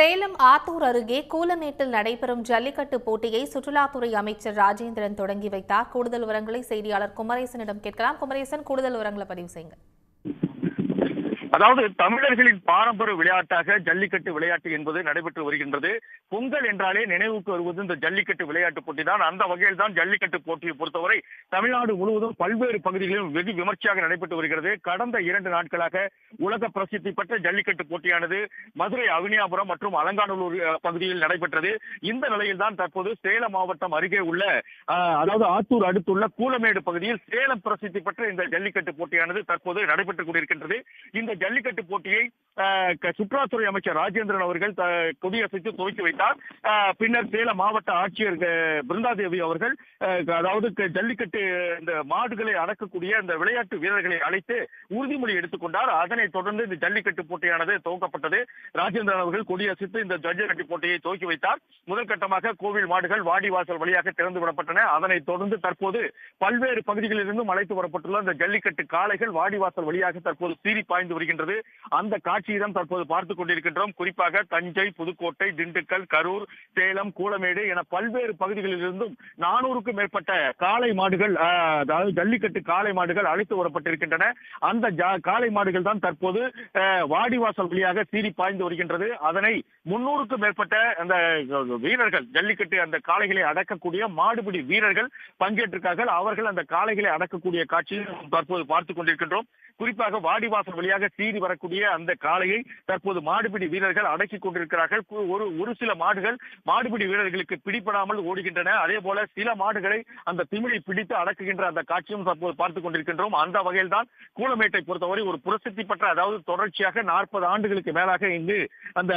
சேலம் ஆத்தூர் அருகே கூலமேட்டில் நடைபெறும் ஜல்லிக்கட்டு போட்டியை சுற்றுலாத்துறை அமைச்சர் ராஜேந்திரன் தொடங்கி வைத்தார். கூடுதல் விவரங்களை செய்தியாளர் குமரேசனிடம் கேட்கலாம். குமரேசன், கூடுதல் விவரங்களை பதிவு செய்யுங்க. அதாவது தமிழர்களின் பாரம்பரிய விளையாட்டாக ஜல்லிக்கட்டு விளையாட்டு என்பது நடைபெற்று வருகின்றது. பொங்கல் என்றாலே நினைவுக்கு வருவது இந்த ஜல்லிக்கட்டு விளையாட்டு போட்டி தான். அந்த வகையில் தான் ஜல்லிக்கட்டு போட்டியை பொறுத்தவரை தமிழ்நாடு முழுவதும் பல்வேறு பகுதிகளிலும் வெகு விமர்சையாக நடைபெற்று வருகிறது. கடந்த 2 நாட்களாக உலக பிரசித்தி பெற்ற ஜல்லிக்கட்டு போட்டியானது மதுரை அவனியாபுரம் மற்றும் அலங்காநல்லூர் பகுதியில் நடைபெற்றது. இந்த நிலையில் தான் தற்போது சேலம் மாவட்டம் அருகே உள்ள அதாவது ஆத்தூர் அடுத்துள்ள கூலமேடு பகுதியில் சேலம் பிரசித்தி பெற்ற இந்த ஜல்லிக்கட்டு போட்டியானது தற்போது நடைபெற்றுக் கொண்டிருக்கின்றது. இந்த ஜல்லிக்கட்டு போட்டியை சுற்றுலாத்துறை அமைச்சர் ராஜேந்திரன் அவர்கள் கொடியசைத்து துவக்கி வைத்தார். பின்னர் சேலம் மாவட்ட ஆட்சியர் பிருந்தாதேவி அவர்கள் அதாவது ஜல்லிக்கட்டு இந்த மாடுகளை அடக்கக்கூடிய இந்த விளையாட்டு வீரர்களை அழைத்து உறுதிமொழி எடுத்துக்கொண்டார். அதனைத் தொடர்ந்து இந்த ஜல்லிக்கட்டு போட்டியானது துவக்கப்பட்டது. ராஜேந்திரன் அவர்கள் கொடியசைத்து இந்த ஜல்லிக்கட்டு போட்டியை துவக்கி வைத்தார். முதற்கட்டமாக கோவில் மாடுகள் வாடிவாசல் வழியாக திறந்து விடப்பட்டன. அதனைத் தொடர்ந்து தற்போது பல்வேறு பகுதிகளில் இருந்தும் அழைத்து வரப்பட்டுள்ள இந்த ஜல்லிக்கட்டு காளைகள் வாடிவாசல் வழியாக தற்போது சீறி பாய்ந்து வருகின்றது. அந்த காட்சியை தான் தற்போது பார்த்துக் கொண்டிருக்கின்றோம். குறிப்பாக தஞ்சை, புதுக்கோட்டை, திண்டுக்கல், கரூர், சேலம், கூலமேடு என பல்வேறு பகுதிகளில் இருந்தும் 400க்கும் மேற்பட்ட காளை மாடுகள் அதாவது ஜல்லிக்கட்டு காளை மாடுகள் அழைத்து வரப்பட்டிருக்கின்றன. அந்த காளை மாடுகள் தான் தற்போது வாடிவாசல் வழியாக சீறி பாய்ந்து வருகின்றது. அதனை 300க்கும் மேற்பட்ட அந்த வீரர்கள் ஜல்லிக்கட்டு அந்த காளைகளை அடக்கக்கூடிய மாடுபிடி வீரர்கள் பங்கேற்றிருக்கார்கள். அவர்கள் அந்த காளைகளை அடக்கக்கூடிய காட்சியை தற்போது பார்த்துக் கொண்டிருக்கின்றோம். குறிப்பாக வாடிவாசல் வழியாக சீறி வரக்கூடிய அந்த காளையை தற்போது மாடுபிடி வீரர்கள் அடக்கிக் கொண்டிருக்கிறார்கள். ஒரு சில மாடுகள் மாடுபிடி வீரர்களுக்கு பிடிபடாமல் ஓடுகின்றன. அதே போல சில மாடுகளை அந்த திமிழை பிடித்து அடக்குகின்ற அந்த காட்சியும் தற்போது பார்த்துக் கொண்டிருக்கின்றோம். அந்த வகையில் தான் கூலமேட்டை பொறுத்தவரை ஒரு பிரசித்தி பெற்ற அதாவது தொடர்ச்சியாக 40 ஆண்டுகளுக்கு மேலாக இங்கு அந்த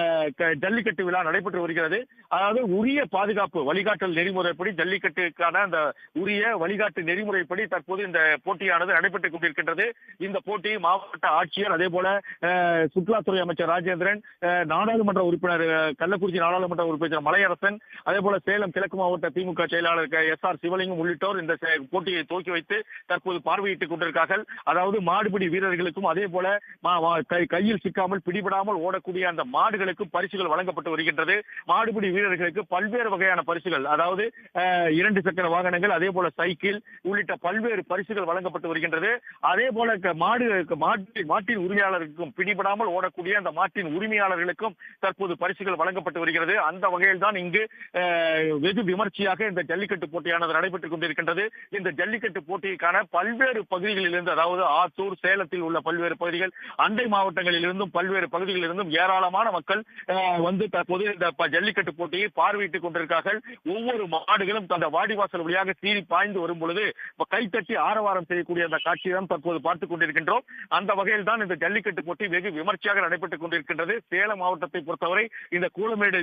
ஜல்லிக்கட்டு விழா நடைபெற்று வருகிறது. அதாவது உரிய பாதுகாப்பு வழிகாட்டல் நெறிமுறைப்படி ஜல்லிக்கட்டுக்கான அந்த உரிய வழிகாட்டு நெறிமுறைப்படி தற்போது இந்த போட்டியானது நடைபெற்றுக் கொண்டிருக்கின்றது. இந்த போட்டியை மாவட்ட ஆட்சியர் அதே போல சுற்றுலாத்துறை அமைச்சர் ராஜேந்திரன், நாடாளுமன்ற உறுப்பினர் கள்ளக்குறிச்சி நாடாளுமன்ற உறுப்பினர் மலையரசன், அதே போல சேலம் கிழக்கு மாவட்ட திமுக செயலாளர் SR சிவலிங்கம் உள்ளிட்டோர் இந்த போட்டியை துவக்கி வைத்து தற்போது பார்வையிட்டுக் கொண்டிருக்கிறார்கள். அதாவது மாடுபிடி வீரர்களுக்கும் அதே போல கையில் சிக்காமல் பிடிபடாமல் ஓடக்கூடிய அந்த மாடுகளுக்கும் பரிசுகள் வழங்கப்பட்டு வருகின்றது. மாடுபிடி வீரர்களுக்கு பல்வேறு வகையான பரிசுகள் அதாவது 2 சக்கர வாகனங்கள் அதே போல சைக்கிள் உள்ளிட்ட பல்வேறு பரிசுகள் வழங்கப்பட்டு வருகின்றது. அதே போல மாட்டின் உரிமையாளர்களுக்கும் பிடிபடாமல் ஓடக்கூடிய அந்த மாட்டின் உரிமையாளர்களுக்கும் தற்போது பரிசுகள் வழங்கப்பட்டு வருகிறது. அந்த வகையில் தான் இங்கு வெகு விமர்சையாக இந்த ஜல்லிக்கட்டு போட்டியானது நடைபெற்றுக் கொண்டிருக்கின்றது. இந்த ஜல்லிக்கட்டு போட்டிக்கான பல்வேறு பகுதிகளில் இருந்து அதாவது ஆத்தூர், சேலத்தில் உள்ள பல்வேறு பகுதிகள், அண்டை மாவட்டங்களில் இருந்தும் பல்வேறு பகுதிகளில் இருந்தும் ஏராளமான மக்கள் வந்து தற்போது இந்த ஜல்லிக்கட்டு போட்டியை பார்வையிட்டுக் கொண்டிருக்கிறார்கள். ஒவ்வொரு மாடுகளும் அந்த வாடிவாசல் வழியாக சீறி பாய்ந்து வரும் பொழுது கைத்தட்டி ஆரவாரம் செய்யக்கூடிய அந்த காட்சியை தான் தற்போது பார்த்துக் கொண்டிருக்கின்றோம். அந்த வகையில் தான் இந்த ஜல்லிக்கட்டு போட்டி வெகு விமர்சையாக நடைபெற்றுக் கொண்டிருக்கின்றது. சேலம் மாவட்டத்தை பொறுத்தவரை இந்த கூலமேடு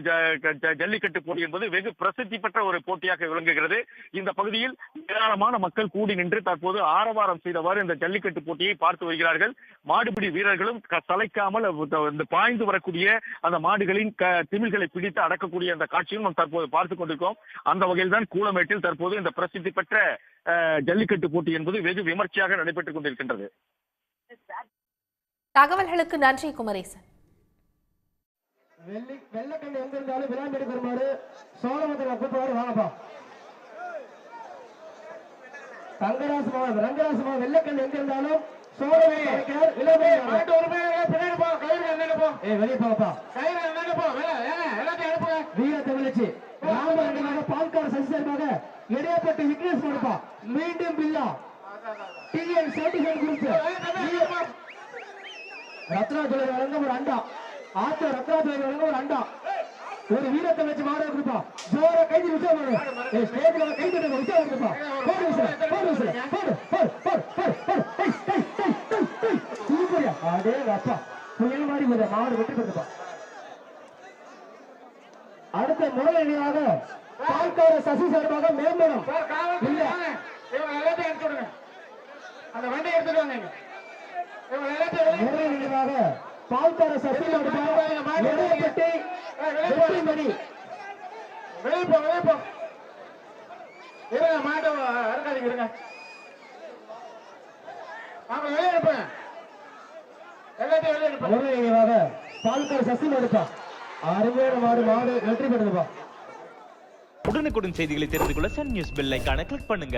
ஜல்லிக்கட்டு போட்டி என்பது வெகு பிரசித்தி பெற்ற ஒரு போட்டியாக விளங்குகிறது. இந்த பகுதியில் ஏராளமான மக்கள் கூடி நின்று தற்போது ஆரவாரம் செய்தவாறு இந்த ஜல்லிக்கட்டு போட்டியை பார்த்து வருகிறார்கள். மாடுபிடி வீரர்களும் சளைக்காமல் பாய்ந்து வரக்கூடிய அந்த மாடுகளின் திமில்களை பிடித்து அடக்கக்கூடிய அந்த காட்சியும் நாம் தற்போது பார்த்துக் கொண்டிருக்கிறோம். அந்த வகையில் தான் கூலமேட்டில் தற்போது இந்த பிரசித்தி பெற்ற ஜல்லிக்கட்டு போட்டி என்பது வெகு விமர்சையாக நடைபெற்றுக் கொண்டிருக்கின்றது. தகவல்களுக்கு நன்றி குமரேசன். வெள்ளக்கண்ணு எங்க இருந்தாலும் விராமி எடுக்கிறமாறு சோழமந்திர கூப்பிடுவாரு வாங்கப்பா. தங்கராசமா ரங்கராசமா வெள்ளக்கண்ணு எங்க இருந்தாலும் பால்கார சசி சார்பாக இடையப்பட்டு விக்னேஷ் கொடுப்பா. மீண்டும் பில்லா TN ரத்னாதுரை வழங்க ஒரு அண்டா, ஆத்த ரத்னாதுரை வழங்க ஒரு அண்டா, ஒரு வீரத்தை வச்சு மாட கொடுப்பா. ஜோர கைதி விஷயம் கைது விஷயம் கொடுப்பா. சூப்பரியா அதே அப்பா புயல் மாதிரி ஒரு மாடு விட்டு கொடுப்பா. அடுத்த முறை நினைவாக பால்கார சசி சார்பாக மேம்படும் இல்ல எல்லாத்தையும் எடுத்து விடுங்க. அந்த வண்டியை எடுத்துட்டு வாங்க. முறை நினைவாக பால்கார சசி இடையப்பட்டி வெற்றிமணி வெளிப்போ இருங்க. மாட்டை அறுக்காதீங்க இருங்க. வெளியே இருப்பேன் எல்லாத்தையும் வெளியே இருப்பேன். முறை நினைவாக பால்கார சசி எடுப்பா. அருமையான மாடு மாடு வெற்றி பெறுதுப்பா. உடனுக்குடன் செய்திகளை தெரிந்து கொள்ள சன் நியூஸ் பெல் ஐகானை கிளிக் பண்ணுங்க.